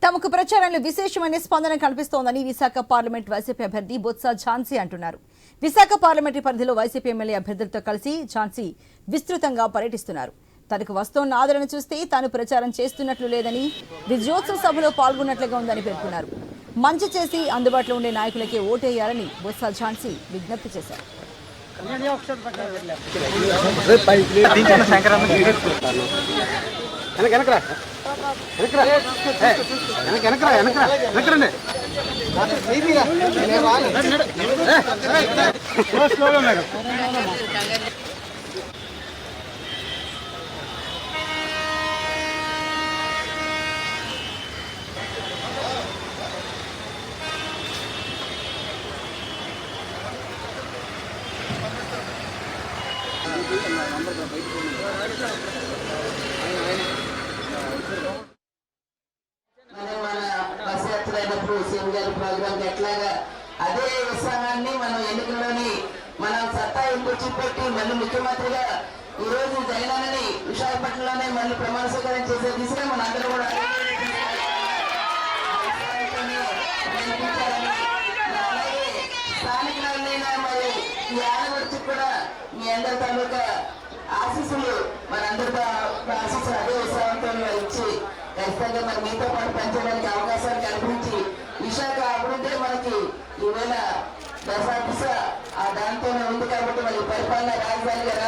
తమకు ప్రచారంలో విశేషమైన స్పందన కనిపిస్తోందని విశాఖ పార్లమెంట్ వైసీపీ అభ్యర్థి బొత్స ఝాన్సీ అంటున్నారు. విశాఖ పార్లమెంటరీ పరిధిలో వైసీపీ ఎమ్మెల్యే అభ్యర్థులతో కలిసి ఝాన్సీ విస్తృతంగా పర్యటిస్తున్నారు. తనకు వస్తోన్న ఆదరణ చూస్తే తాను ప్రచారం చేస్తున్నట్లు లేదని, విజయోత్సవ సభలో పాల్గొన్నట్లుగా ఉందని పేర్కొన్నారు. మంచి చేసి అందుబాటులో ఉండే నాయకులకే ఓటేయాలని బొత్స ఝాన్సీ విజ్ఞప్తి చేశారు. ప్రోగ్రామ్ ఎట్లాగా అదే ఉత్సాహాన్ని మనం ఎన్నికల్లోని మనం సత్తా ఇంటి చూపెట్టి మళ్ళీ ముఖ్యమంత్రిగా ఈ రోజు జగనన్నని విశాఖపట్నంలోనే మళ్ళీ ప్రమాణ స్వీకారం చేసే దిశగా మన అందరూ కూడా స్థానికులైనా మరి ఈ ఆడవడికి కూడా మీ అందరి తాలూకా ఆశీస్సులు మనందరితో ఆశీస్సులు అదే ఉత్సాహంతో ఇచ్చి ఖచ్చితంగా మరి మీతో పాటు పనిచేయడానికి అవకాశాలు కల్పించి విశాఖ అభివృద్ధి మనకి ఈవేళ దశ దిశ ఆ దాంతోనే ఉంది కాబట్టి మరి పరిపాలన రాజధానిగా